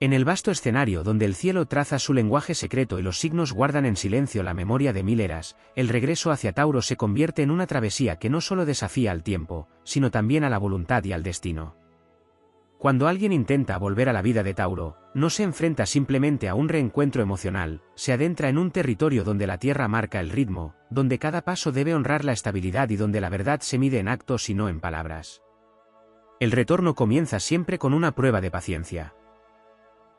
En el vasto escenario donde el cielo traza su lenguaje secreto y los signos guardan en silencio la memoria de 1000 eras, el regreso hacia Tauro se convierte en una travesía que no solo desafía al tiempo, sino también a la voluntad y al destino. Cuando alguien intenta volver a la vida de Tauro, no se enfrenta simplemente a un reencuentro emocional, se adentra en un territorio donde la tierra marca el ritmo, donde cada paso debe honrar la estabilidad y donde la verdad se mide en actos y no en palabras. El retorno comienza siempre con una prueba de paciencia.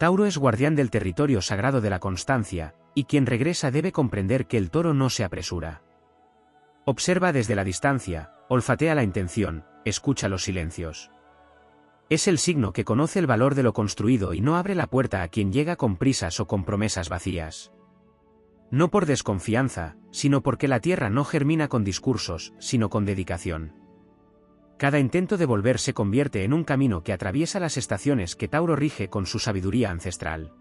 Tauro es guardián del territorio sagrado de la constancia, y quien regresa debe comprender que el toro no se apresura. Observa desde la distancia, olfatea la intención, escucha los silencios. Es el signo que conoce el valor de lo construido y no abre la puerta a quien llega con prisas o con promesas vacías. No por desconfianza, sino porque la tierra no germina con discursos, sino con dedicación. Cada intento de volver se convierte en un camino que atraviesa las estaciones que Tauro rige con su sabiduría ancestral.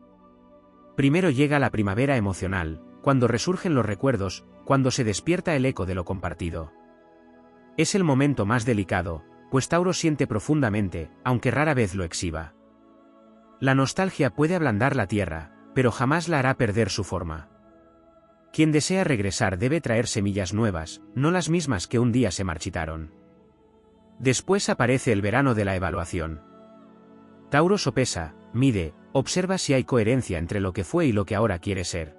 Primero llega la primavera emocional, cuando resurgen los recuerdos, cuando se despierta el eco de lo compartido. Es el momento más delicado, pues Tauro siente profundamente, aunque rara vez lo exhiba. La nostalgia puede ablandar la tierra, pero jamás la hará perder su forma. Quien desea regresar debe traer semillas nuevas, no las mismas que un día se marchitaron. Después aparece el verano de la evaluación. Tauro sopesa, mide, observa si hay coherencia entre lo que fue y lo que ahora quiere ser.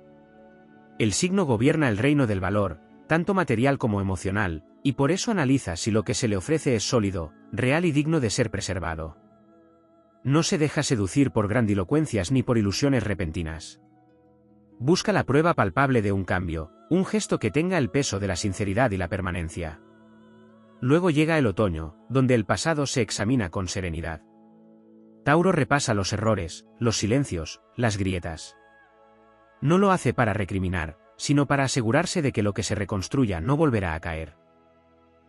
El signo gobierna el reino del valor, tanto material como emocional, y por eso analiza si lo que se le ofrece es sólido, real y digno de ser preservado. No se deja seducir por grandilocuencias ni por ilusiones repentinas. Busca la prueba palpable de un cambio, un gesto que tenga el peso de la sinceridad y la permanencia. Luego llega el otoño, donde el pasado se examina con serenidad. Tauro repasa los errores, los silencios, las grietas. No lo hace para recriminar, sino para asegurarse de que lo que se reconstruya no volverá a caer.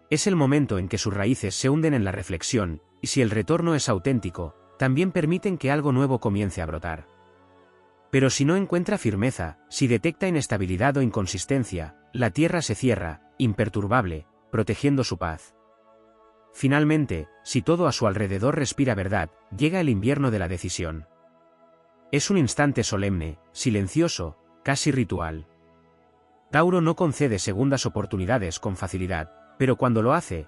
Es el momento en que sus raíces se hunden en la reflexión, y si el retorno es auténtico, también permiten que algo nuevo comience a brotar. Pero si no encuentra firmeza, si detecta inestabilidad o inconsistencia, la tierra se cierra, imperturbable, protegiendo su paz. Finalmente, si todo a su alrededor respira verdad, llega el invierno de la decisión. Es un instante solemne, silencioso, casi ritual. Tauro no concede segundas oportunidades con facilidad, pero cuando lo hace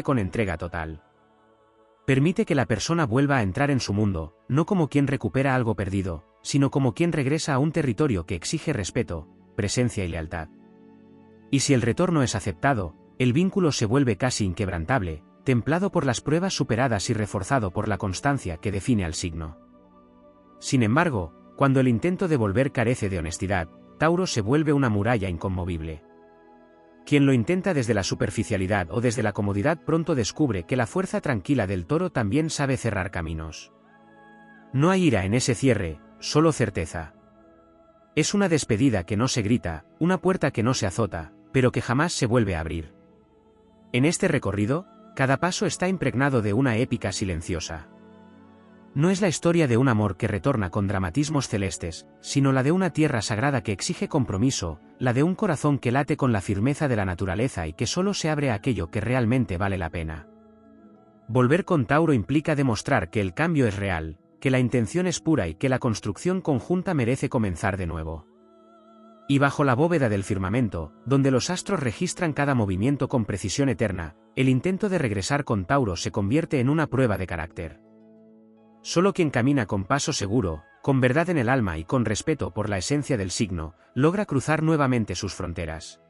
con entrega total. Permite que la persona vuelva a entrar en su mundo, no como quien recupera algo perdido, sino como quien regresa a un territorio que exige respeto, presencia y lealtad. Y si el retorno es aceptado, el vínculo se vuelve casi inquebrantable, templado por las pruebas superadas y reforzado por la constancia que define al signo. Sin embargo, cuando el intento de volver carece de honestidad, Tauro se vuelve una muralla inconmovible. Quien lo intenta desde la superficialidad o desde la comodidad pronto descubre que la fuerza tranquila del toro también sabe cerrar caminos. No hay ira en ese cierre, solo certeza. Es una despedida que no se grita, una puerta que no se azota, pero que jamás se vuelve a abrir. En este recorrido, cada paso está impregnado de una épica silenciosa. No es la historia de un amor que retorna con dramatismos celestes, sino la de una tierra sagrada que exige compromiso, la de un corazón que late con la firmeza de la naturaleza y que solo se abre a aquello que realmente vale la pena. Volver con Tauro implica demostrar que el cambio es real, que la intención es pura y que la construcción conjunta merece comenzar de nuevo. Y bajo la bóveda del firmamento, donde los astros registran cada movimiento con precisión eterna, el intento de regresar con Tauro se convierte en una prueba de carácter. Solo quien camina con paso seguro, con verdad en el alma y con respeto por la esencia del signo, logra cruzar nuevamente sus fronteras.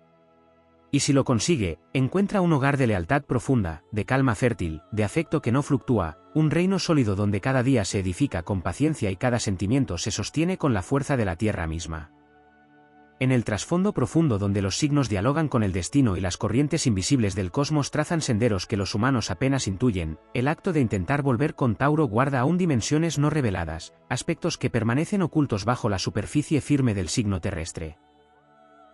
Y si lo consigue, encuentra un hogar de lealtad profunda, de calma fértil, de afecto que no fluctúa, un reino sólido donde cada día se edifica con paciencia y cada sentimiento se sostiene con la fuerza de la tierra misma. En el trasfondo profundo donde los signos dialogan con el destino y las corrientes invisibles del cosmos trazan senderos que los humanos apenas intuyen, el acto de intentar volver con Tauro guarda aún dimensiones no reveladas, aspectos que permanecen ocultos bajo la superficie firme del signo terrestre.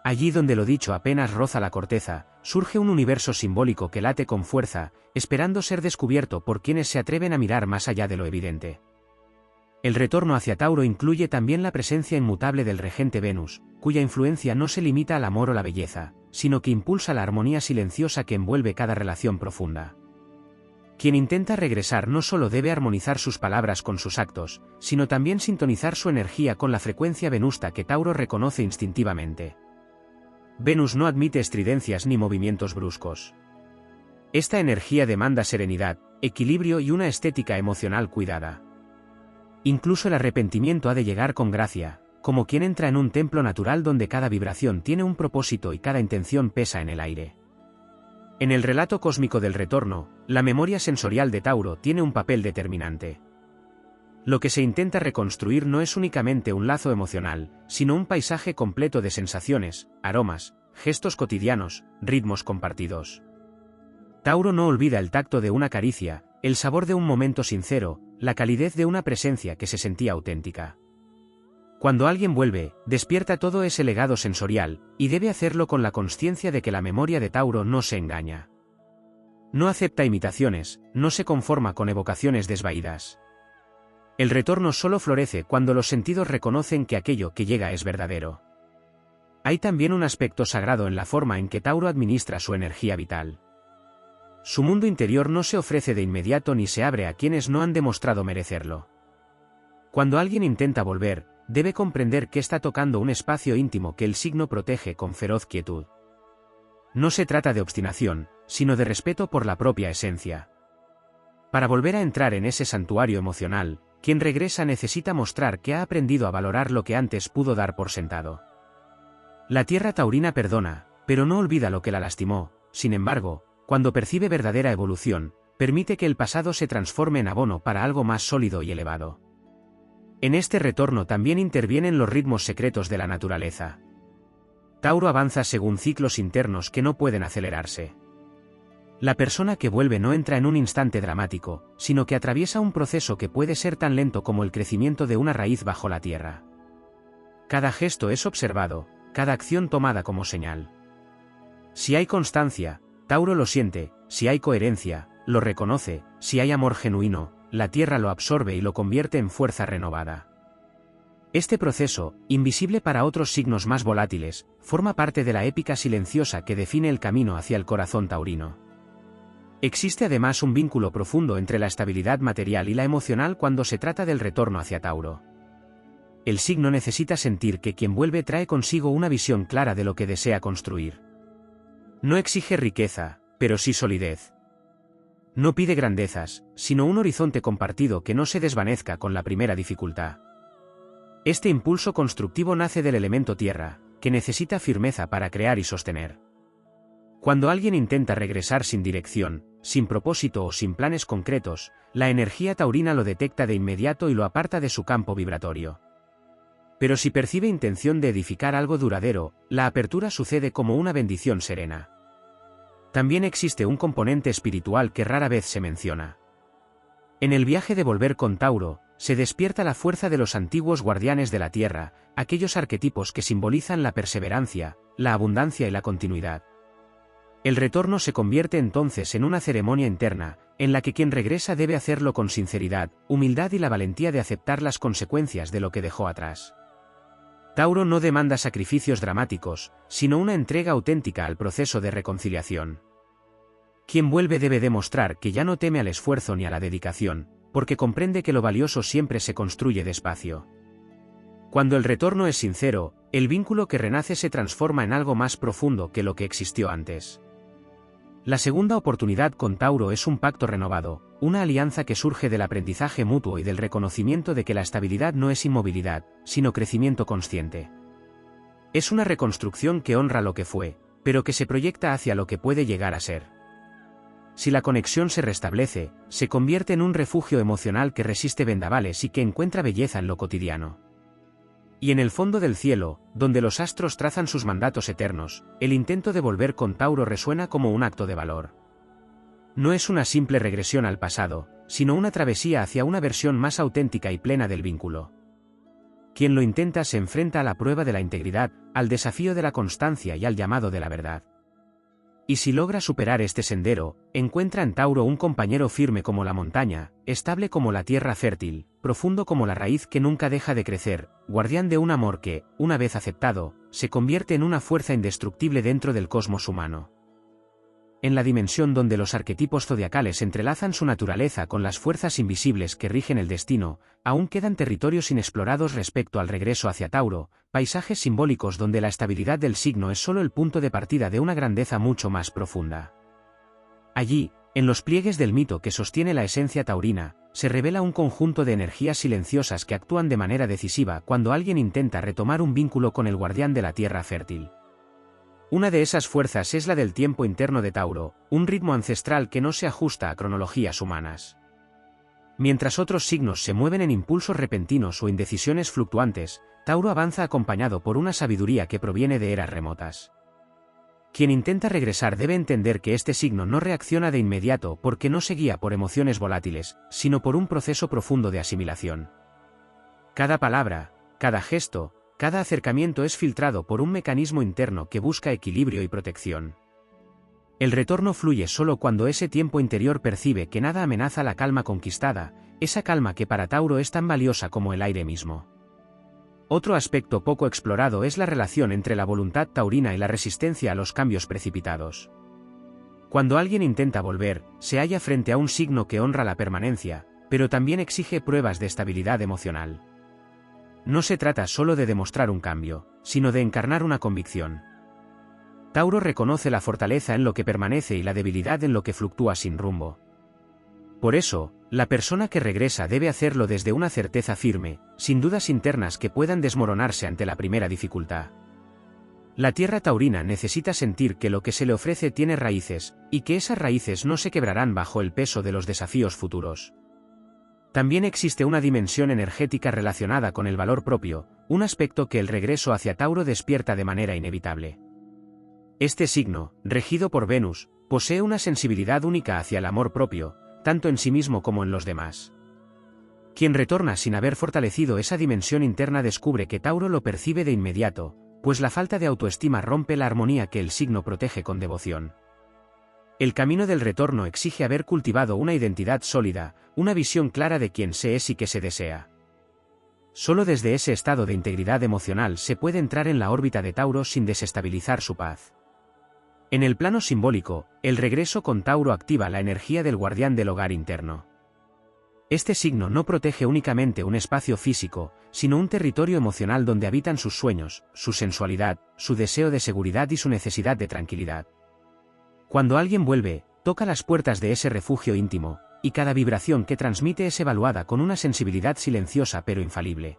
Allí donde lo dicho apenas roza la corteza, surge un universo simbólico que late con fuerza, esperando ser descubierto por quienes se atreven a mirar más allá de lo evidente. El retorno hacia Tauro incluye también la presencia inmutable del regente Venus, cuya influencia no se limita al amor o la belleza, sino que impulsa la armonía silenciosa que envuelve cada relación profunda. Quien intenta regresar no solo debe armonizar sus palabras con sus actos, sino también sintonizar su energía con la frecuencia venusta que Tauro reconoce instintivamente. Venus no admite estridencias ni movimientos bruscos. Esta energía demanda serenidad, equilibrio y una estética emocional cuidada. Incluso el arrepentimiento ha de llegar con gracia, como quien entra en un templo natural donde cada vibración tiene un propósito y cada intención pesa en el aire. En el relato cósmico del retorno, la memoria sensorial de Tauro tiene un papel determinante. Lo que se intenta reconstruir no es únicamente un lazo emocional, sino un paisaje completo de sensaciones, aromas, gestos cotidianos, ritmos compartidos. Tauro no olvida el tacto de una caricia, el sabor de un momento sincero, la calidez de una presencia que se sentía auténtica. Cuando alguien vuelve, despierta todo ese legado sensorial, y debe hacerlo con la consciencia de que la memoria de Tauro no se engaña. No acepta imitaciones, no se conforma con evocaciones desvaídas. El retorno solo florece cuando los sentidos reconocen que aquello que llega es verdadero. Hay también un aspecto sagrado en la forma en que Tauro administra su energía vital. Su mundo interior no se ofrece de inmediato ni se abre a quienes no han demostrado merecerlo. Cuando alguien intenta volver, debe comprender que está tocando un espacio íntimo que el signo protege con feroz quietud. No se trata de obstinación, sino de respeto por la propia esencia. Para volver a entrar en ese santuario emocional, quien regresa necesita mostrar que ha aprendido a valorar lo que antes pudo dar por sentado. La tierra taurina perdona, pero no olvida lo que la lastimó. Sin embargo, cuando percibe verdadera evolución, permite que el pasado se transforme en abono para algo más sólido y elevado. En este retorno también intervienen los ritmos secretos de la naturaleza. Tauro avanza según ciclos internos que no pueden acelerarse. La persona que vuelve no entra en un instante dramático, sino que atraviesa un proceso que puede ser tan lento como el crecimiento de una raíz bajo la tierra. Cada gesto es observado, cada acción tomada como señal. Si hay constancia, Tauro lo siente; si hay coherencia, lo reconoce; si hay amor genuino, la tierra lo absorbe y lo convierte en fuerza renovada. Este proceso, invisible para otros signos más volátiles, forma parte de la épica silenciosa que define el camino hacia el corazón taurino. Existe además un vínculo profundo entre la estabilidad material y la emocional cuando se trata del retorno hacia Tauro. El signo necesita sentir que quien vuelve trae consigo una visión clara de lo que desea construir. No exige riqueza, pero sí solidez. No pide grandezas, sino un horizonte compartido que no se desvanezca con la primera dificultad. Este impulso constructivo nace del elemento tierra, que necesita firmeza para crear y sostener. Cuando alguien intenta regresar sin dirección, sin propósito o sin planes concretos, la energía taurina lo detecta de inmediato y lo aparta de su campo vibratorio. Pero si percibe intención de edificar algo duradero, la apertura sucede como una bendición serena. También existe un componente espiritual que rara vez se menciona. En el viaje de volver con Tauro, se despierta la fuerza de los antiguos guardianes de la tierra, aquellos arquetipos que simbolizan la perseverancia, la abundancia y la continuidad. El retorno se convierte entonces en una ceremonia interna, en la que quien regresa debe hacerlo con sinceridad, humildad y la valentía de aceptar las consecuencias de lo que dejó atrás. Tauro no demanda sacrificios dramáticos, sino una entrega auténtica al proceso de reconciliación. Quien vuelve debe demostrar que ya no teme al esfuerzo ni a la dedicación, porque comprende que lo valioso siempre se construye despacio. Cuando el retorno es sincero, el vínculo que renace se transforma en algo más profundo que lo que existió antes. La segunda oportunidad con Tauro es un pacto renovado, una alianza que surge del aprendizaje mutuo y del reconocimiento de que la estabilidad no es inmovilidad, sino crecimiento consciente. Es una reconstrucción que honra lo que fue, pero que se proyecta hacia lo que puede llegar a ser. Si la conexión se restablece, se convierte en un refugio emocional que resiste vendavales y que encuentra belleza en lo cotidiano. Y en el fondo del cielo, donde los astros trazan sus mandatos eternos, el intento de volver con Tauro resuena como un acto de valor. No es una simple regresión al pasado, sino una travesía hacia una versión más auténtica y plena del vínculo. Quien lo intenta se enfrenta a la prueba de la integridad, al desafío de la constancia y al llamado de la verdad. Y si logra superar este sendero, encuentra en Tauro un compañero firme como la montaña, estable como la tierra fértil, profundo como la raíz que nunca deja de crecer, guardián de un amor que, una vez aceptado, se convierte en una fuerza indestructible dentro del cosmos humano. en la dimensión donde los arquetipos zodiacales entrelazan su naturaleza con las fuerzas invisibles que rigen el destino, aún quedan territorios inexplorados respecto al regreso hacia Tauro, paisajes simbólicos donde la estabilidad del signo es solo el punto de partida de una grandeza mucho más profunda. Allí, en los pliegues del mito que sostiene la esencia taurina, se revela un conjunto de energías silenciosas que actúan de manera decisiva cuando alguien intenta retomar un vínculo con el guardián de la tierra fértil. Una de esas fuerzas es la del tiempo interno de Tauro, un ritmo ancestral que no se ajusta a cronologías humanas. Mientras otros signos se mueven en impulsos repentinos o indecisiones fluctuantes, Tauro avanza acompañado por una sabiduría que proviene de eras remotas. Quien intenta regresar debe entender que este signo no reacciona de inmediato porque no se guía por emociones volátiles, sino por un proceso profundo de asimilación. Cada palabra, cada gesto, cada acercamiento es filtrado por un mecanismo interno que busca equilibrio y protección. El retorno fluye solo cuando ese tiempo interior percibe que nada amenaza la calma conquistada, esa calma que para Tauro es tan valiosa como el aire mismo. Otro aspecto poco explorado es la relación entre la voluntad taurina y la resistencia a los cambios precipitados. Cuando alguien intenta volver, se halla frente a un signo que honra la permanencia, pero también exige pruebas de estabilidad emocional. No se trata solo de demostrar un cambio, sino de encarnar una convicción. Tauro reconoce la fortaleza en lo que permanece y la debilidad en lo que fluctúa sin rumbo. Por eso, la persona que regresa debe hacerlo desde una certeza firme, sin dudas internas que puedan desmoronarse ante la primera dificultad. La tierra taurina necesita sentir que lo que se le ofrece tiene raíces, y que esas raíces no se quebrarán bajo el peso de los desafíos futuros. También existe una dimensión energética relacionada con el valor propio, un aspecto que el regreso hacia Tauro despierta de manera inevitable. Este signo, regido por Venus, posee una sensibilidad única hacia el amor propio, tanto en sí mismo como en los demás. Quien retorna sin haber fortalecido esa dimensión interna descubre que Tauro lo percibe de inmediato, pues la falta de autoestima rompe la armonía que el signo protege con devoción. El camino del retorno exige haber cultivado una identidad sólida, una visión clara de quién se es y qué se desea. Solo desde ese estado de integridad emocional se puede entrar en la órbita de Tauro sin desestabilizar su paz. En el plano simbólico, el regreso con Tauro activa la energía del guardián del hogar interno. Este signo no protege únicamente un espacio físico, sino un territorio emocional donde habitan sus sueños, su sensualidad, su deseo de seguridad y su necesidad de tranquilidad. Cuando alguien vuelve, toca las puertas de ese refugio íntimo, y cada vibración que transmite es evaluada con una sensibilidad silenciosa pero infalible.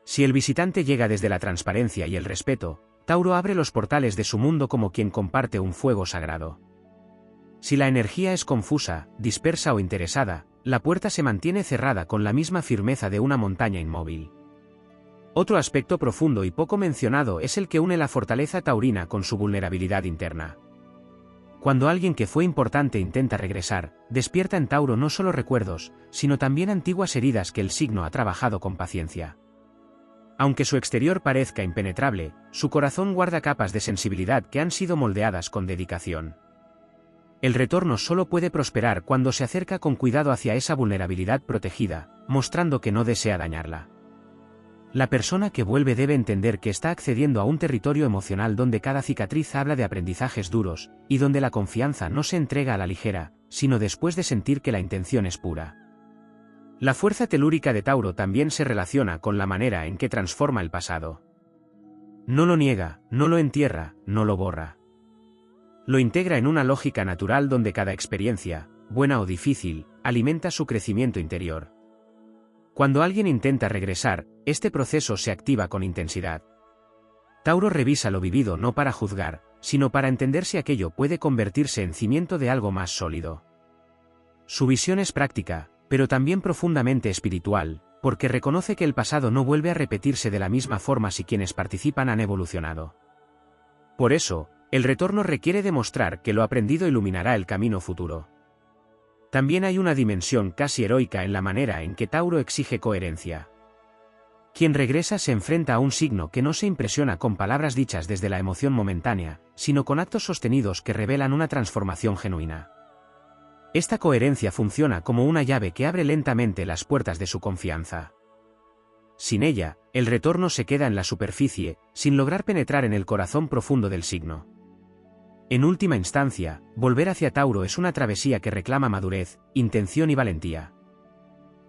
Si el visitante llega desde la transparencia y el respeto, Tauro abre los portales de su mundo como quien comparte un fuego sagrado. Si la energía es confusa, dispersa o interesada, la puerta se mantiene cerrada con la misma firmeza de una montaña inmóvil. Otro aspecto profundo y poco mencionado es el que une la fortaleza taurina con su vulnerabilidad interna. Cuando alguien que fue importante intenta regresar, despierta en Tauro no solo recuerdos, sino también antiguas heridas que el signo ha trabajado con paciencia. Aunque su exterior parezca impenetrable, su corazón guarda capas de sensibilidad que han sido moldeadas con dedicación. El retorno solo puede prosperar cuando se acerca con cuidado hacia esa vulnerabilidad protegida, mostrando que no desea dañarla. La persona que vuelve debe entender que está accediendo a un territorio emocional donde cada cicatriz habla de aprendizajes duros, y donde la confianza no se entrega a la ligera, sino después de sentir que la intención es pura. La fuerza telúrica de Tauro también se relaciona con la manera en que transforma el pasado. No lo niega, no lo entierra, no lo borra. Lo integra en una lógica natural donde cada experiencia, buena o difícil, alimenta su crecimiento interior. Cuando alguien intenta regresar, este proceso se activa con intensidad. Tauro revisa lo vivido no para juzgar, sino para entender si aquello puede convertirse en cimiento de algo más sólido. Su visión es práctica, pero también profundamente espiritual, porque reconoce que el pasado no vuelve a repetirse de la misma forma si quienes participan han evolucionado. Por eso, el retorno requiere demostrar que lo aprendido iluminará el camino futuro. También hay una dimensión casi heroica en la manera en que Tauro exige coherencia. Quien regresa se enfrenta a un signo que no se impresiona con palabras dichas desde la emoción momentánea, sino con actos sostenidos que revelan una transformación genuina. Esta coherencia funciona como una llave que abre lentamente las puertas de su confianza. Sin ella, el retorno se queda en la superficie, sin lograr penetrar en el corazón profundo del signo. En última instancia, volver hacia Tauro es una travesía que reclama madurez, intención y valentía.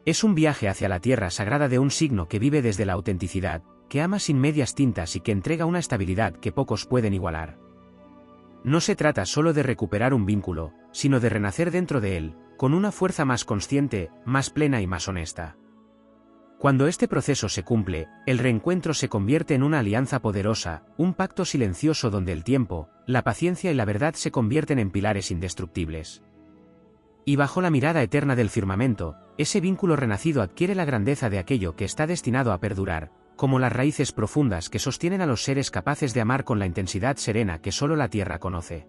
Es un viaje hacia la tierra sagrada de un signo que vive desde la autenticidad, que ama sin medias tintas y que entrega una estabilidad que pocos pueden igualar. No se trata solo de recuperar un vínculo, sino de renacer dentro de él, con una fuerza más consciente, más plena y más honesta. Cuando este proceso se cumple, el reencuentro se convierte en una alianza poderosa, un pacto silencioso donde el tiempo, la paciencia y la verdad se convierten en pilares indestructibles. Y bajo la mirada eterna del firmamento, ese vínculo renacido adquiere la grandeza de aquello que está destinado a perdurar, como las raíces profundas que sostienen a los seres capaces de amar con la intensidad serena que solo la tierra conoce.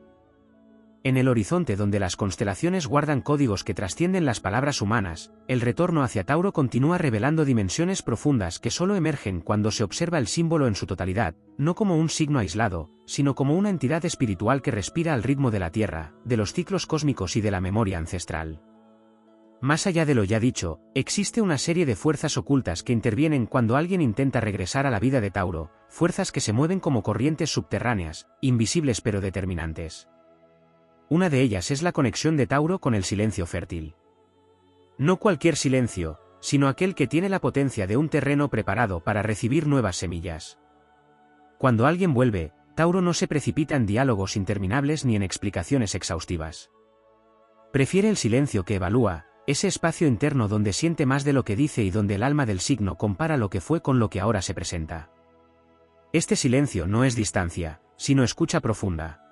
En el horizonte donde las constelaciones guardan códigos que trascienden las palabras humanas, el retorno hacia Tauro continúa revelando dimensiones profundas que solo emergen cuando se observa el símbolo en su totalidad, no como un signo aislado, sino como una entidad espiritual que respira al ritmo de la Tierra, de los ciclos cósmicos y de la memoria ancestral. Más allá de lo ya dicho, existe una serie de fuerzas ocultas que intervienen cuando alguien intenta regresar a la vida de Tauro, fuerzas que se mueven como corrientes subterráneas, invisibles pero determinantes. Una de ellas es la conexión de Tauro con el silencio fértil. No cualquier silencio, sino aquel que tiene la potencia de un terreno preparado para recibir nuevas semillas. Cuando alguien vuelve, Tauro no se precipita en diálogos interminables ni en explicaciones exhaustivas. Prefiere el silencio que evalúa, ese espacio interno donde siente más de lo que dice y donde el alma del signo compara lo que fue con lo que ahora se presenta. Este silencio no es distancia, sino escucha profunda.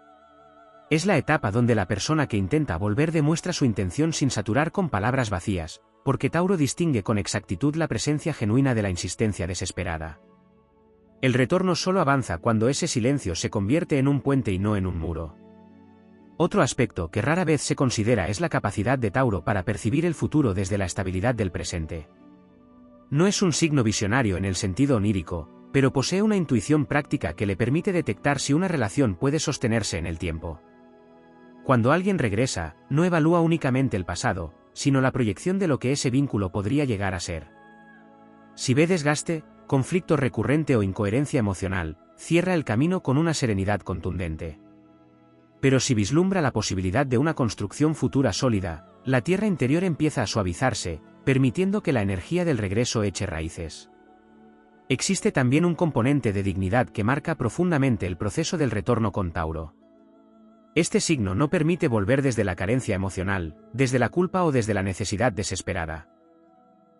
Es la etapa donde la persona que intenta volver demuestra su intención sin saturar con palabras vacías, porque Tauro distingue con exactitud la presencia genuina de la insistencia desesperada. El retorno solo avanza cuando ese silencio se convierte en un puente y no en un muro. Otro aspecto que rara vez se considera es la capacidad de Tauro para percibir el futuro desde la estabilidad del presente. No es un signo visionario en el sentido onírico, pero posee una intuición práctica que le permite detectar si una relación puede sostenerse en el tiempo. Cuando alguien regresa, no evalúa únicamente el pasado, sino la proyección de lo que ese vínculo podría llegar a ser. Si ve desgaste, conflicto recurrente o incoherencia emocional, cierra el camino con una serenidad contundente. Pero si vislumbra la posibilidad de una construcción futura sólida, la tierra interior empieza a suavizarse, permitiendo que la energía del regreso eche raíces. Existe también un componente de dignidad que marca profundamente el proceso del retorno con Tauro. Este signo no permite volver desde la carencia emocional, desde la culpa o desde la necesidad desesperada.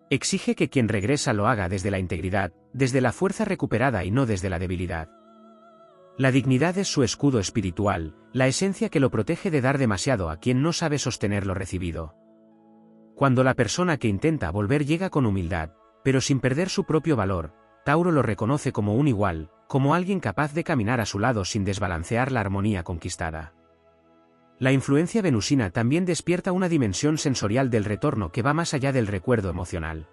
Exige que quien regresa lo haga desde la integridad, desde la fuerza recuperada y no desde la debilidad. La dignidad es su escudo espiritual, la esencia que lo protege de dar demasiado a quien no sabe sostener lo recibido. Cuando la persona que intenta volver llega con humildad, pero sin perder su propio valor, Tauro lo reconoce como un igual, como alguien capaz de caminar a su lado sin desbalancear la armonía conquistada. La influencia venusina también despierta una dimensión sensorial del retorno que va más allá del recuerdo emocional.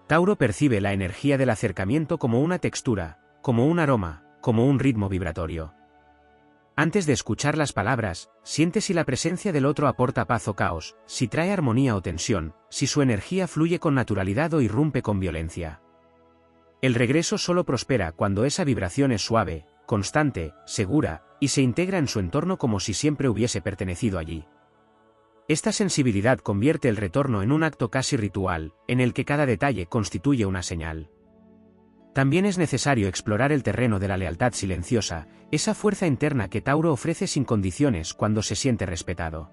Tauro percibe la energía del acercamiento como una textura, como un aroma, como un ritmo vibratorio. Antes de escuchar las palabras, siente si la presencia del otro aporta paz o caos, si trae armonía o tensión, si su energía fluye con naturalidad o irrumpe con violencia. El regreso solo prospera cuando esa vibración es suave, constante, segura, y se integra en su entorno como si siempre hubiese pertenecido allí. Esta sensibilidad convierte el retorno en un acto casi ritual, en el que cada detalle constituye una señal. También es necesario explorar el terreno de la lealtad silenciosa, esa fuerza interna que Tauro ofrece sin condiciones cuando se siente respetado.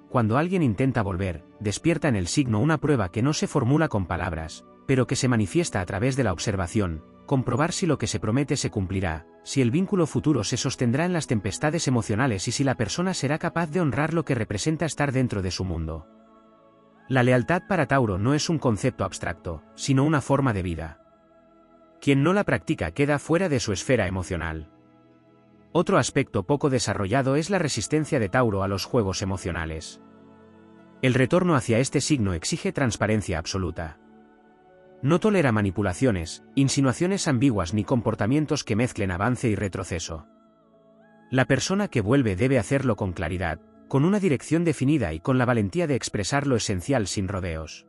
Cuando alguien intenta volver, despierta en el signo una prueba que no se formula con palabras, pero que se manifiesta a través de la observación, comprobar si lo que se promete se cumplirá, si el vínculo futuro se sostendrá en las tempestades emocionales y si la persona será capaz de honrar lo que representa estar dentro de su mundo. La lealtad para Tauro no es un concepto abstracto, sino una forma de vida. Quien no la practica queda fuera de su esfera emocional. Otro aspecto poco desarrollado es la resistencia de Tauro a los juegos emocionales. El retorno hacia este signo exige transparencia absoluta. No tolera manipulaciones, insinuaciones ambiguas ni comportamientos que mezclen avance y retroceso. La persona que vuelve debe hacerlo con claridad, con una dirección definida y con la valentía de expresar lo esencial sin rodeos.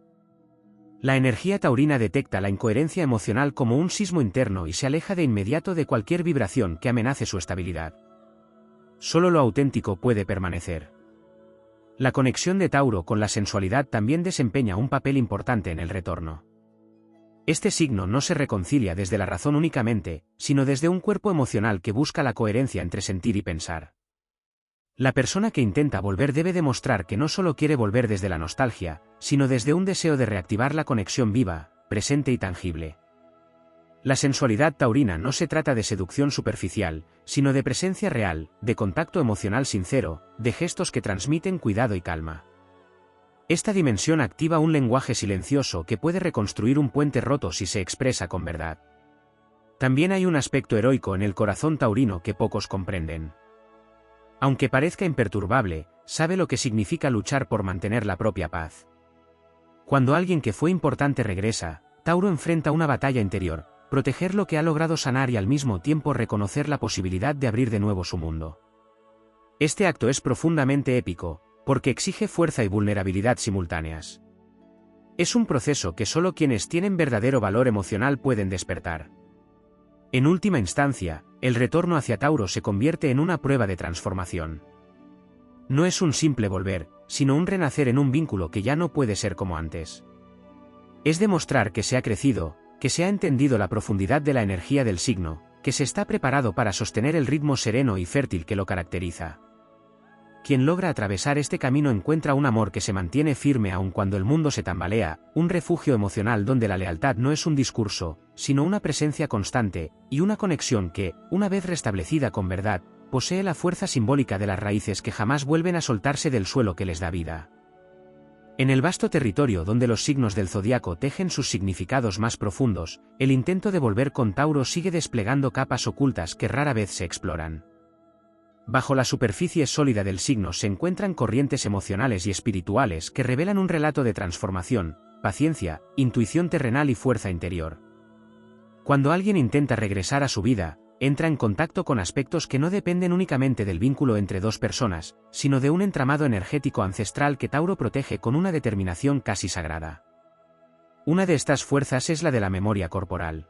La energía taurina detecta la incoherencia emocional como un sismo interno y se aleja de inmediato de cualquier vibración que amenace su estabilidad. solo lo auténtico puede permanecer. La conexión de Tauro con la sensualidad también desempeña un papel importante en el retorno. Este signo no se reconcilia desde la razón únicamente, sino desde un cuerpo emocional que busca la coherencia entre sentir y pensar. La persona que intenta volver debe demostrar que no solo quiere volver desde la nostalgia, sino desde un deseo de reactivar la conexión viva, presente y tangible. La sensualidad taurina no se trata de seducción superficial, sino de presencia real, de contacto emocional sincero, de gestos que transmiten cuidado y calma. Esta dimensión activa un lenguaje silencioso que puede reconstruir un puente roto si se expresa con verdad. También hay un aspecto heroico en el corazón taurino que pocos comprenden. Aunque parezca imperturbable, sabe lo que significa luchar por mantener la propia paz. Cuando alguien que fue importante regresa, Tauro enfrenta una batalla interior, proteger lo que ha logrado sanar y al mismo tiempo reconocer la posibilidad de abrir de nuevo su mundo. Este acto es profundamente épico, porque exige fuerza y vulnerabilidad simultáneas. Es un proceso que solo quienes tienen verdadero valor emocional pueden despertar. En última instancia, el retorno hacia Tauro se convierte en una prueba de transformación. No es un simple volver, sino un renacer en un vínculo que ya no puede ser como antes. Es demostrar que se ha crecido, que se ha entendido la profundidad de la energía del signo, que se está preparado para sostener el ritmo sereno y fértil que lo caracteriza. Quien logra atravesar este camino encuentra un amor que se mantiene firme aun cuando el mundo se tambalea, un refugio emocional donde la lealtad no es un discurso, sino una presencia constante, y una conexión que, una vez restablecida con verdad, posee la fuerza simbólica de las raíces que jamás vuelven a soltarse del suelo que les da vida. En el vasto territorio donde los signos del zodiaco tejen sus significados más profundos, el intento de volver con Tauro sigue desplegando capas ocultas que rara vez se exploran. Bajo la superficie sólida del signo se encuentran corrientes emocionales y espirituales que revelan un relato de transformación, paciencia, intuición terrenal y fuerza interior. Cuando alguien intenta regresar a su vida, entra en contacto con aspectos que no dependen únicamente del vínculo entre dos personas, sino de un entramado energético ancestral que Tauro protege con una determinación casi sagrada. Una de estas fuerzas es la de la memoria corporal.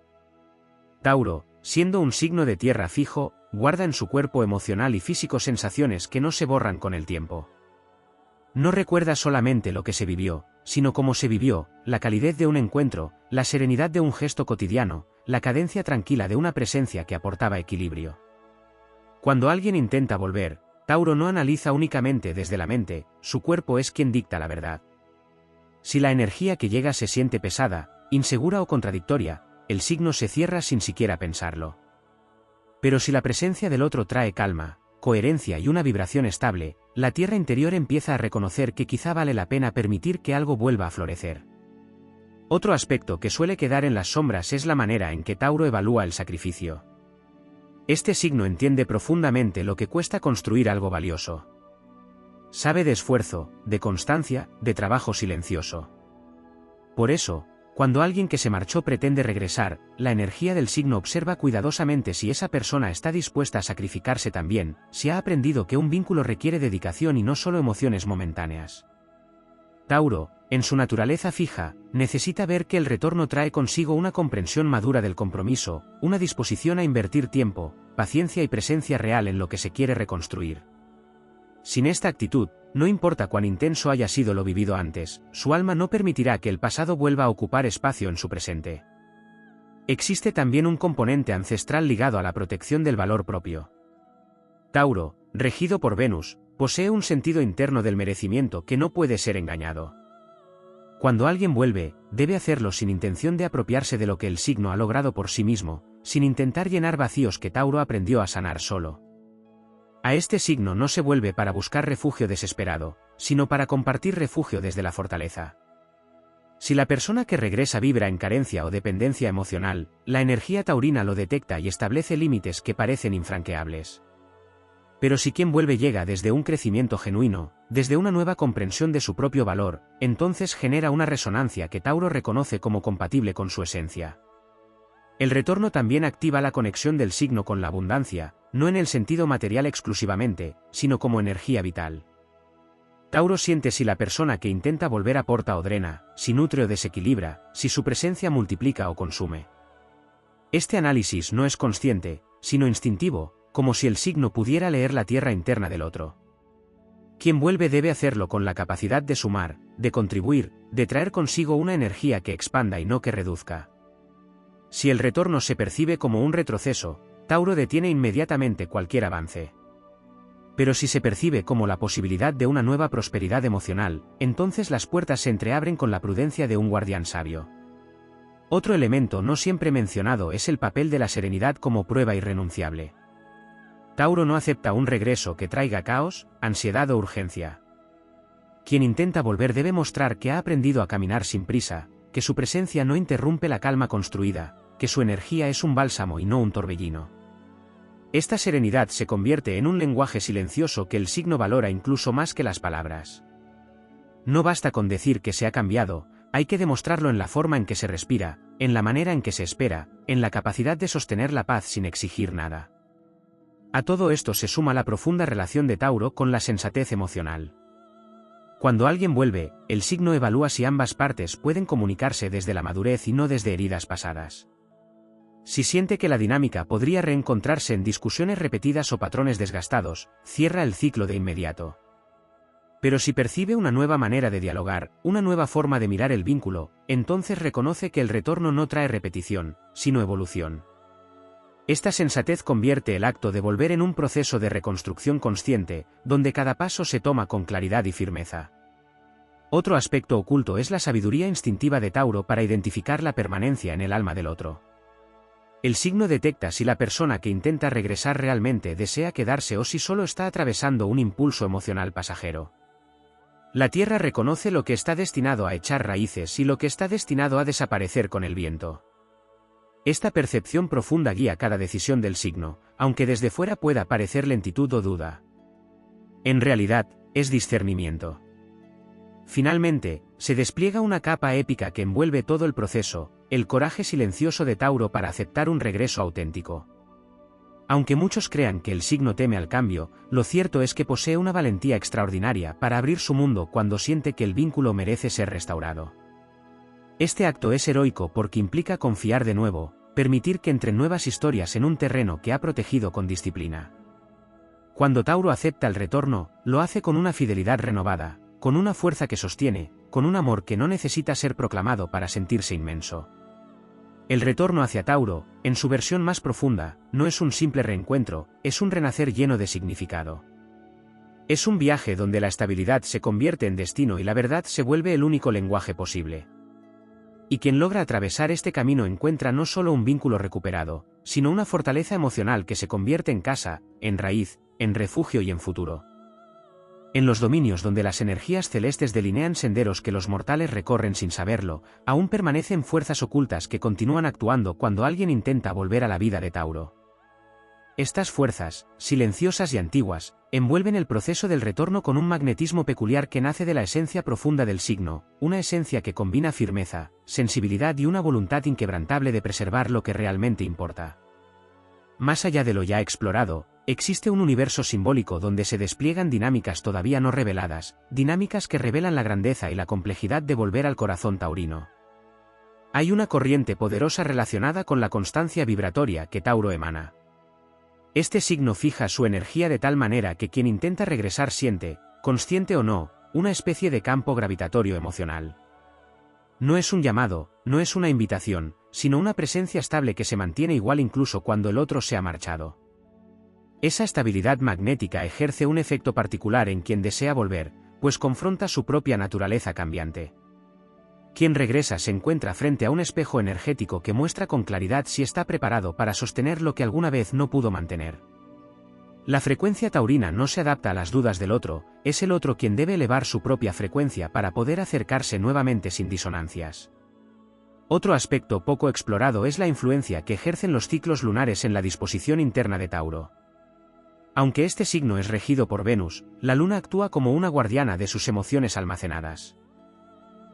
Tauro, siendo un signo de tierra fijo, guarda en su cuerpo emocional y físico sensaciones que no se borran con el tiempo. No recuerda solamente lo que se vivió, sino cómo se vivió, la calidez de un encuentro, la serenidad de un gesto cotidiano, la cadencia tranquila de una presencia que aportaba equilibrio. Cuando alguien intenta volver, Tauro no analiza únicamente desde la mente, su cuerpo es quien dicta la verdad. Si la energía que llega se siente pesada, insegura o contradictoria, el signo se cierra sin siquiera pensarlo. Pero si la presencia del otro trae calma, coherencia y una vibración estable, la tierra interior empieza a reconocer que quizá vale la pena permitir que algo vuelva a florecer. Otro aspecto que suele quedar en las sombras es la manera en que Tauro evalúa el sacrificio. Este signo entiende profundamente lo que cuesta construir algo valioso. Sabe de esfuerzo, de constancia, de trabajo silencioso. Por eso, cuando alguien que se marchó pretende regresar, la energía del signo observa cuidadosamente si esa persona está dispuesta a sacrificarse también, si ha aprendido que un vínculo requiere dedicación y no solo emociones momentáneas. Tauro, en su naturaleza fija, necesita ver que el retorno trae consigo una comprensión madura del compromiso, una disposición a invertir tiempo, paciencia y presencia real en lo que se quiere reconstruir. Sin esta actitud, no importa cuán intenso haya sido lo vivido antes, su alma no permitirá que el pasado vuelva a ocupar espacio en su presente. Existe también un componente ancestral ligado a la protección del valor propio. Tauro, regido por Venus, posee un sentido interno del merecimiento que no puede ser engañado. Cuando alguien vuelve, debe hacerlo sin intención de apropiarse de lo que el signo ha logrado por sí mismo, sin intentar llenar vacíos que Tauro aprendió a sanar solo. A este signo no se vuelve para buscar refugio desesperado, sino para compartir refugio desde la fortaleza. Si la persona que regresa vibra en carencia o dependencia emocional, la energía taurina lo detecta y establece límites que parecen infranqueables. Pero si quien vuelve llega desde un crecimiento genuino, desde una nueva comprensión de su propio valor, entonces genera una resonancia que Tauro reconoce como compatible con su esencia. El retorno también activa la conexión del signo con la abundancia, no en el sentido material exclusivamente, sino como energía vital. Tauro siente si la persona que intenta volver aporta o drena, si nutre o desequilibra, si su presencia multiplica o consume. Este análisis no es consciente, sino instintivo, como si el signo pudiera leer la tierra interna del otro. Quien vuelve debe hacerlo con la capacidad de sumar, de contribuir, de traer consigo una energía que expanda y no que reduzca. Si el retorno se percibe como un retroceso, Tauro detiene inmediatamente cualquier avance. Pero si se percibe como la posibilidad de una nueva prosperidad emocional, entonces las puertas se entreabren con la prudencia de un guardián sabio. Otro elemento no siempre mencionado es el papel de la serenidad como prueba irrenunciable. Tauro no acepta un regreso que traiga caos, ansiedad o urgencia. Quien intenta volver debe mostrar que ha aprendido a caminar sin prisa, que su presencia no interrumpe la calma construida, que su energía es un bálsamo y no un torbellino. Esta serenidad se convierte en un lenguaje silencioso que el signo valora incluso más que las palabras. No basta con decir que se ha cambiado, hay que demostrarlo en la forma en que se respira, en la manera en que se espera, en la capacidad de sostener la paz sin exigir nada. A todo esto se suma la profunda relación de Tauro con la sensatez emocional. Cuando alguien vuelve, el signo evalúa si ambas partes pueden comunicarse desde la madurez y no desde heridas pasadas. Si siente que la dinámica podría reencontrarse en discusiones repetidas o patrones desgastados, cierra el ciclo de inmediato. Pero si percibe una nueva manera de dialogar, una nueva forma de mirar el vínculo, entonces reconoce que el retorno no trae repetición, sino evolución. Esta sensatez convierte el acto de volver en un proceso de reconstrucción consciente, donde cada paso se toma con claridad y firmeza. Otro aspecto oculto es la sabiduría instintiva de Tauro para identificar la permanencia en el alma del otro. El signo detecta si la persona que intenta regresar realmente desea quedarse o si solo está atravesando un impulso emocional pasajero. La tierra reconoce lo que está destinado a echar raíces y lo que está destinado a desaparecer con el viento. Esta percepción profunda guía cada decisión del signo, aunque desde fuera pueda parecer lentitud o duda. En realidad, es discernimiento. Finalmente, se despliega una capa épica que envuelve todo el proceso, el coraje silencioso de Tauro para aceptar un regreso auténtico. Aunque muchos crean que el signo teme al cambio, lo cierto es que posee una valentía extraordinaria para abrir su mundo cuando siente que el vínculo merece ser restaurado. Este acto es heroico porque implica confiar de nuevo, permitir que entren nuevas historias en un terreno que ha protegido con disciplina. Cuando Tauro acepta el retorno, lo hace con una fidelidad renovada, con una fuerza que sostiene, con un amor que no necesita ser proclamado para sentirse inmenso. El retorno hacia Tauro, en su versión más profunda, no es un simple reencuentro, es un renacer lleno de significado. Es un viaje donde la estabilidad se convierte en destino y la verdad se vuelve el único lenguaje posible. Y quien logra atravesar este camino encuentra no solo un vínculo recuperado, sino una fortaleza emocional que se convierte en casa, en raíz, en refugio y en futuro. En los dominios donde las energías celestes delinean senderos que los mortales recorren sin saberlo, aún permanecen fuerzas ocultas que continúan actuando cuando alguien intenta volver a la vida de Tauro. Estas fuerzas, silenciosas y antiguas, envuelven el proceso del retorno con un magnetismo peculiar que nace de la esencia profunda del signo, una esencia que combina firmeza, sensibilidad y una voluntad inquebrantable de preservar lo que realmente importa. Más allá de lo ya explorado, existe un universo simbólico donde se despliegan dinámicas todavía no reveladas, dinámicas que revelan la grandeza y la complejidad de volver al corazón taurino. Hay una corriente poderosa relacionada con la constancia vibratoria que Tauro emana. Este signo fija su energía de tal manera que quien intenta regresar siente, consciente o no, una especie de campo gravitatorio emocional. No es un llamado, no es una invitación, sino una presencia estable que se mantiene igual incluso cuando el otro se ha marchado. Esa estabilidad magnética ejerce un efecto particular en quien desea volver, pues confronta su propia naturaleza cambiante. Quien regresa se encuentra frente a un espejo energético que muestra con claridad si está preparado para sostener lo que alguna vez no pudo mantener. La frecuencia taurina no se adapta a las dudas del otro, es el otro quien debe elevar su propia frecuencia para poder acercarse nuevamente sin disonancias. Otro aspecto poco explorado es la influencia que ejercen los ciclos lunares en la disposición interna de Tauro. Aunque este signo es regido por Venus, la luna actúa como una guardiana de sus emociones almacenadas.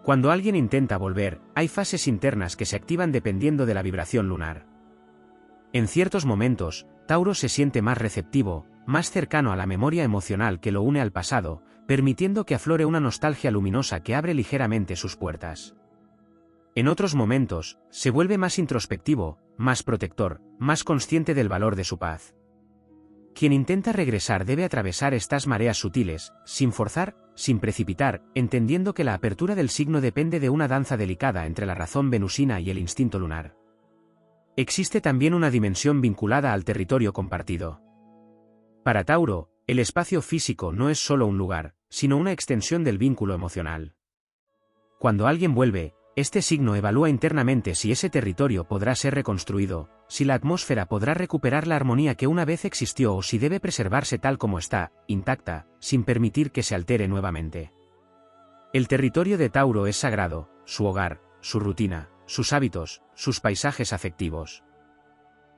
Cuando alguien intenta volver, hay fases internas que se activan dependiendo de la vibración lunar. En ciertos momentos, Tauro se siente más receptivo, más cercano a la memoria emocional que lo une al pasado, permitiendo que aflore una nostalgia luminosa que abre ligeramente sus puertas. En otros momentos, se vuelve más introspectivo, más protector, más consciente del valor de su paz. Quien intenta regresar debe atravesar estas mareas sutiles, sin forzar, sin precipitar, entendiendo que la apertura del signo depende de una danza delicada entre la razón venusina y el instinto lunar. Existe también una dimensión vinculada al territorio compartido. Para Tauro, el espacio físico no es solo un lugar, sino una extensión del vínculo emocional. Cuando alguien vuelve, este signo evalúa internamente si ese territorio podrá ser reconstruido, si la atmósfera podrá recuperar la armonía que una vez existió o si debe preservarse tal como está, intacta, sin permitir que se altere nuevamente. El territorio de Tauro es sagrado, su hogar, su rutina, sus hábitos, sus paisajes afectivos.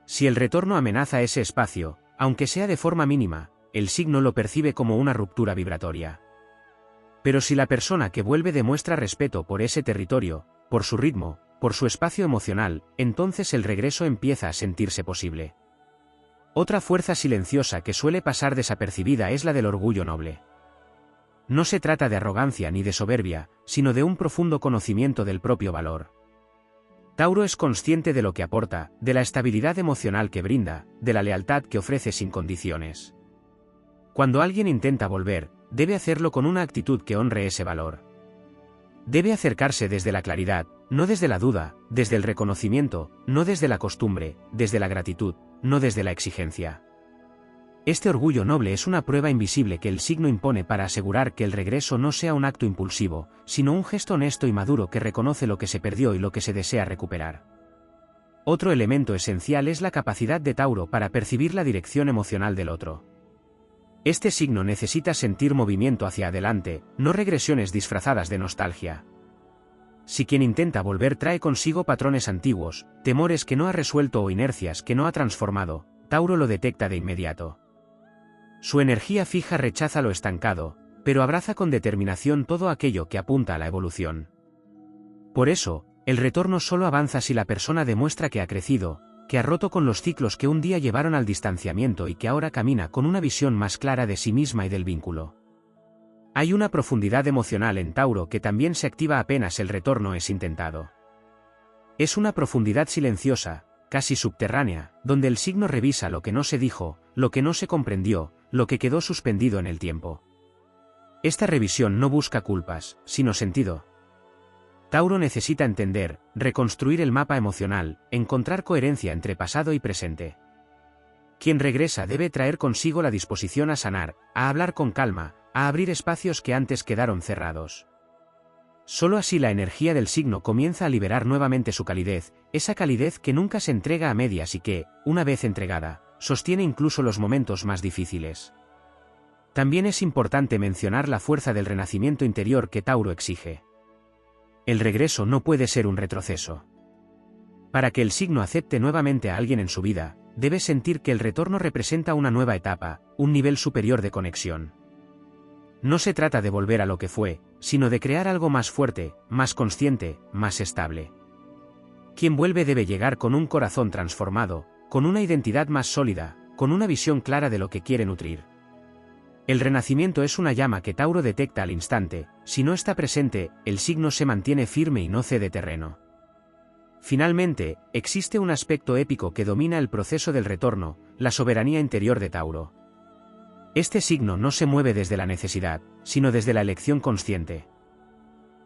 Si el retorno amenaza ese espacio, aunque sea de forma mínima, el signo lo percibe como una ruptura vibratoria. Pero si la persona que vuelve demuestra respeto por ese territorio, por su ritmo, por su espacio emocional, entonces el regreso empieza a sentirse posible. Otra fuerza silenciosa que suele pasar desapercibida es la del orgullo noble. No se trata de arrogancia ni de soberbia, sino de un profundo conocimiento del propio valor. Tauro es consciente de lo que aporta, de la estabilidad emocional que brinda, de la lealtad que ofrece sin condiciones. Cuando alguien intenta volver, debe hacerlo con una actitud que honre ese valor. Debe acercarse desde la claridad, no desde la duda, desde el reconocimiento, no desde la costumbre, desde la gratitud, no desde la exigencia. Este orgullo noble es una prueba invisible que el signo impone para asegurar que el regreso no sea un acto impulsivo, sino un gesto honesto y maduro que reconoce lo que se perdió y lo que se desea recuperar. Otro elemento esencial es la capacidad de Tauro para percibir la dirección emocional del otro. Este signo necesita sentir movimiento hacia adelante, no regresiones disfrazadas de nostalgia. Si quien intenta volver trae consigo patrones antiguos, temores que no ha resuelto o inercias que no ha transformado, Tauro lo detecta de inmediato. Su energía fija rechaza lo estancado, pero abraza con determinación todo aquello que apunta a la evolución. Por eso, el retorno solo avanza si la persona demuestra que ha crecido, que ha roto con los ciclos que un día llevaron al distanciamiento y que ahora camina con una visión más clara de sí misma y del vínculo. Hay una profundidad emocional en Tauro que también se activa apenas el retorno es intentado. Es una profundidad silenciosa, casi subterránea, donde el signo revisa lo que no se dijo, lo que no se comprendió, lo que quedó suspendido en el tiempo. Esta revisión no busca culpas, sino sentido. Tauro necesita entender, reconstruir el mapa emocional, encontrar coherencia entre pasado y presente. Quien regresa debe traer consigo la disposición a sanar, a hablar con calma, a abrir espacios que antes quedaron cerrados. Solo así la energía del signo comienza a liberar nuevamente su calidez, esa calidez que nunca se entrega a medias y que, una vez entregada, sostiene incluso los momentos más difíciles. También es importante mencionar la fuerza del renacimiento interior que Tauro exige. El regreso no puede ser un retroceso. Para que el signo acepte nuevamente a alguien en su vida, debe sentir que el retorno representa una nueva etapa, un nivel superior de conexión. No se trata de volver a lo que fue, sino de crear algo más fuerte, más consciente, más estable. Quien vuelve debe llegar con un corazón transformado, con una identidad más sólida, con una visión clara de lo que quiere nutrir. El renacimiento es una llama que Tauro detecta al instante, si no está presente, el signo se mantiene firme y no cede terreno. Finalmente, existe un aspecto épico que domina el proceso del retorno, la soberanía interior de Tauro. Este signo no se mueve desde la necesidad, sino desde la elección consciente.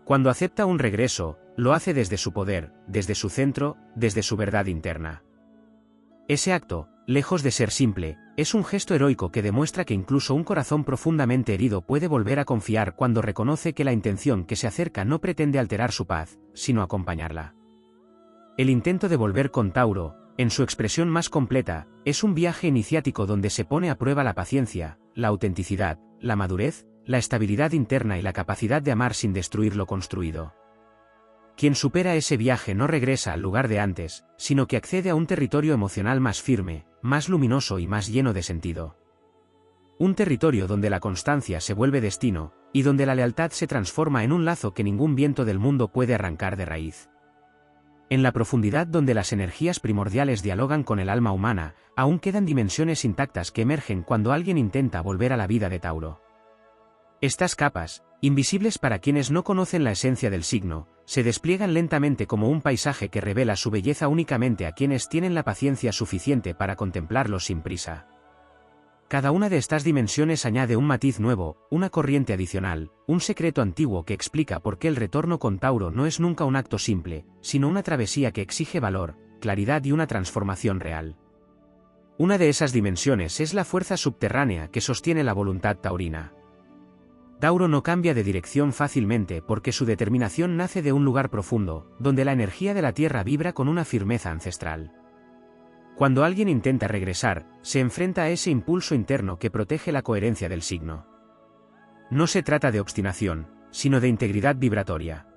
Cuando acepta un regreso, lo hace desde su poder, desde su centro, desde su verdad interna. Ese acto, lejos de ser simple, es un gesto heroico que demuestra que incluso un corazón profundamente herido puede volver a confiar cuando reconoce que la intención que se acerca no pretende alterar su paz, sino acompañarla. El intento de volver con Tauro, en su expresión más completa, es un viaje iniciático donde se pone a prueba la paciencia, la autenticidad, la madurez, la estabilidad interna y la capacidad de amar sin destruir lo construido. Quien supera ese viaje no regresa al lugar de antes, sino que accede a un territorio emocional más firme, más luminoso y más lleno de sentido. Un territorio donde la constancia se vuelve destino, y donde la lealtad se transforma en un lazo que ningún viento del mundo puede arrancar de raíz. En la profundidad donde las energías primordiales dialogan con el alma humana, aún quedan dimensiones intactas que emergen cuando alguien intenta volver a la vida de Tauro. Estas capas, invisibles para quienes no conocen la esencia del signo, se despliegan lentamente como un paisaje que revela su belleza únicamente a quienes tienen la paciencia suficiente para contemplarlo sin prisa. Cada una de estas dimensiones añade un matiz nuevo, una corriente adicional, un secreto antiguo que explica por qué el retorno con Tauro no es nunca un acto simple, sino una travesía que exige valor, claridad y una transformación real. Una de esas dimensiones es la fuerza subterránea que sostiene la voluntad taurina. Tauro no cambia de dirección fácilmente porque su determinación nace de un lugar profundo, donde la energía de la tierra vibra con una firmeza ancestral. Cuando alguien intenta regresar, se enfrenta a ese impulso interno que protege la coherencia del signo. No se trata de obstinación, sino de integridad vibratoria.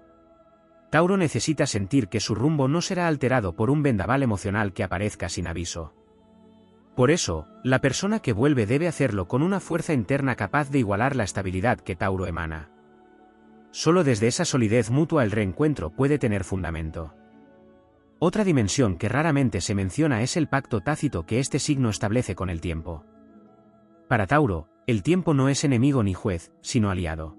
Tauro necesita sentir que su rumbo no será alterado por un vendaval emocional que aparezca sin aviso. Por eso, la persona que vuelve debe hacerlo con una fuerza interna capaz de igualar la estabilidad que Tauro emana. Solo desde esa solidez mutua el reencuentro puede tener fundamento. Otra dimensión que raramente se menciona es el pacto tácito que este signo establece con el tiempo. Para Tauro, el tiempo no es enemigo ni juez, sino aliado.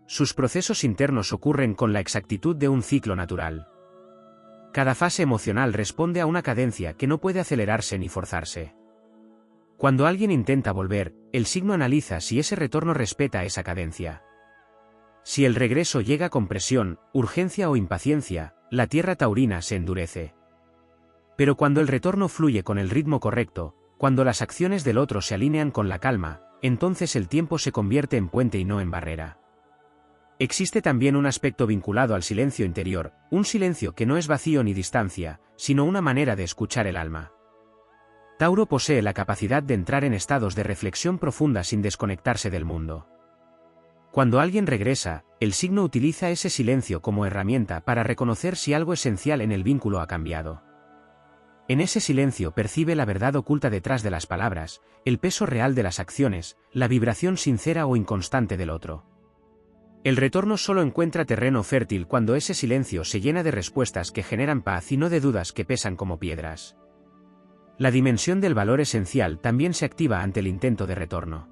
Sus procesos internos ocurren con la exactitud de un ciclo natural. Cada fase emocional responde a una cadencia que no puede acelerarse ni forzarse. Cuando alguien intenta volver, el signo analiza si ese retorno respeta esa cadencia. Si el regreso llega con presión, urgencia o impaciencia, la tierra taurina se endurece. Pero cuando el retorno fluye con el ritmo correcto, cuando las acciones del otro se alinean con la calma, entonces el tiempo se convierte en puente y no en barrera. Existe también un aspecto vinculado al silencio interior, un silencio que no es vacío ni distancia, sino una manera de escuchar el alma. Tauro posee la capacidad de entrar en estados de reflexión profunda sin desconectarse del mundo. Cuando alguien regresa, el signo utiliza ese silencio como herramienta para reconocer si algo esencial en el vínculo ha cambiado. En ese silencio percibe la verdad oculta detrás de las palabras, el peso real de las acciones, la vibración sincera o inconstante del otro. El retorno solo encuentra terreno fértil cuando ese silencio se llena de respuestas que generan paz y no de dudas que pesan como piedras. La dimensión del valor esencial también se activa ante el intento de retorno.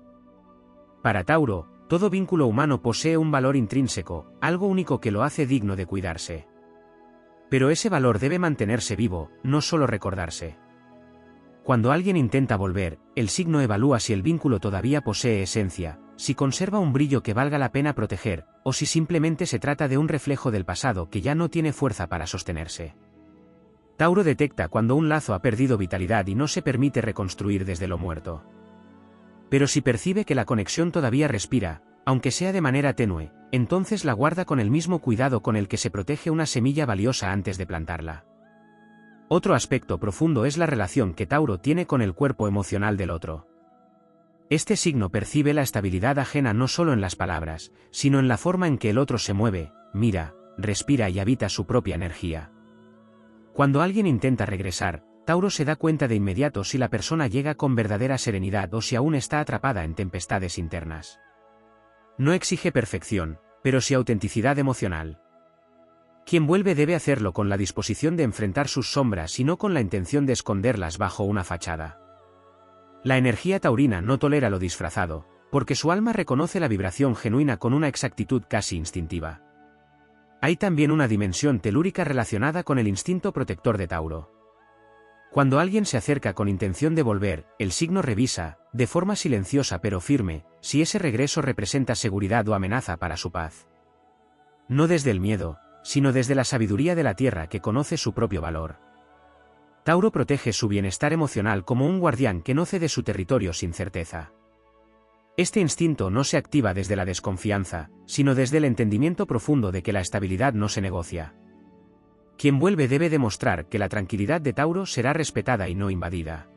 Para Tauro, todo vínculo humano posee un valor intrínseco, algo único que lo hace digno de cuidarse. Pero ese valor debe mantenerse vivo, no solo recordarse. Cuando alguien intenta volver, el signo evalúa si el vínculo todavía posee esencia, si conserva un brillo que valga la pena proteger, o si simplemente se trata de un reflejo del pasado que ya no tiene fuerza para sostenerse. Tauro detecta cuando un lazo ha perdido vitalidad y no se permite reconstruir desde lo muerto. Pero si percibe que la conexión todavía respira, aunque sea de manera tenue, entonces la guarda con el mismo cuidado con el que se protege una semilla valiosa antes de plantarla. Otro aspecto profundo es la relación que Tauro tiene con el cuerpo emocional del otro. Este signo percibe la estabilidad ajena no solo en las palabras, sino en la forma en que el otro se mueve, mira, respira y habita su propia energía. Cuando alguien intenta regresar, Tauro se da cuenta de inmediato si la persona llega con verdadera serenidad o si aún está atrapada en tempestades internas. No exige perfección, pero sí autenticidad emocional. Quien vuelve debe hacerlo con la disposición de enfrentar sus sombras y no con la intención de esconderlas bajo una fachada. La energía taurina no tolera lo disfrazado, porque su alma reconoce la vibración genuina con una exactitud casi instintiva. Hay también una dimensión telúrica relacionada con el instinto protector de Tauro. Cuando alguien se acerca con intención de volver, el signo revisa, de forma silenciosa pero firme, si ese regreso representa seguridad o amenaza para su paz. No desde el miedo, sino desde la sabiduría de la tierra que conoce su propio valor. Tauro protege su bienestar emocional como un guardián que no cede su territorio sin certeza. Este instinto no se activa desde la desconfianza, sino desde el entendimiento profundo de que la estabilidad no se negocia. Quien vuelve debe demostrar que la tranquilidad de Tauro será respetada y no invadida.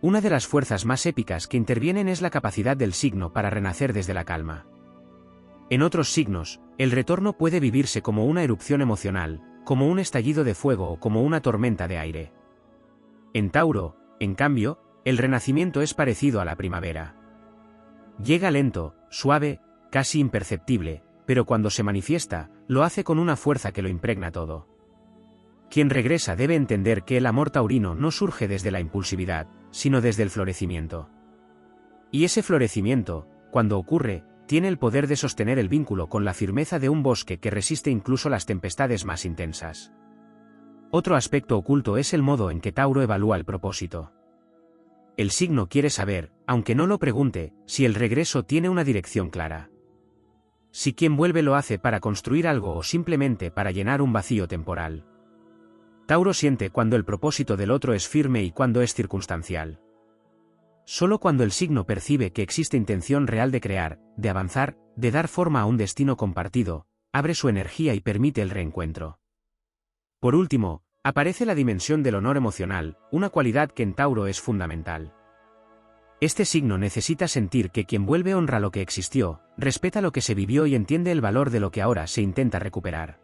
Una de las fuerzas más épicas que intervienen es la capacidad del signo para renacer desde la calma. En otros signos, el retorno puede vivirse como una erupción emocional, como un estallido de fuego o como una tormenta de aire. En Tauro, en cambio, el renacimiento es parecido a la primavera. Llega lento, suave, casi imperceptible, pero cuando se manifiesta, lo hace con una fuerza que lo impregna todo. Quien regresa debe entender que el amor taurino no surge desde la impulsividad, sino desde el florecimiento. Y ese florecimiento, cuando ocurre, tiene el poder de sostener el vínculo con la firmeza de un bosque que resiste incluso las tempestades más intensas. Otro aspecto oculto es el modo en que Tauro evalúa el propósito. El signo quiere saber, aunque no lo pregunte, si el regreso tiene una dirección clara. Si quien vuelve lo hace para construir algo o simplemente para llenar un vacío temporal. Tauro siente cuando el propósito del otro es firme y cuando es circunstancial. Solo cuando el signo percibe que existe intención real de crear, de avanzar, de dar forma a un destino compartido, abre su energía y permite el reencuentro. Por último, aparece la dimensión del honor emocional, una cualidad que en Tauro es fundamental. Este signo necesita sentir que quien vuelve honra lo que existió, respeta lo que se vivió y entiende el valor de lo que ahora se intenta recuperar.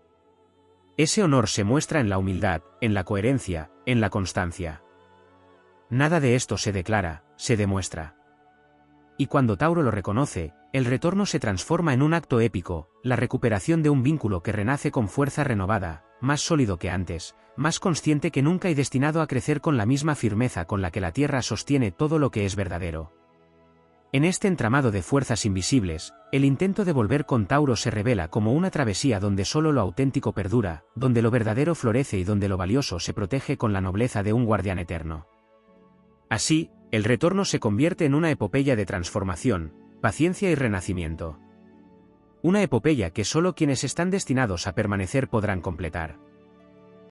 Ese honor se muestra en la humildad, en la coherencia, en la constancia. Nada de esto se declara, se demuestra. Y cuando Tauro lo reconoce, el retorno se transforma en un acto épico, la recuperación de un vínculo que renace con fuerza renovada, más sólido que antes, más consciente que nunca y destinado a crecer con la misma firmeza con la que la tierra sostiene todo lo que es verdadero. En este entramado de fuerzas invisibles, el intento de volver con Tauro se revela como una travesía donde solo lo auténtico perdura, donde lo verdadero florece y donde lo valioso se protege con la nobleza de un guardián eterno. Así, el retorno se convierte en una epopeya de transformación, paciencia y renacimiento. Una epopeya que solo quienes están destinados a permanecer podrán completar.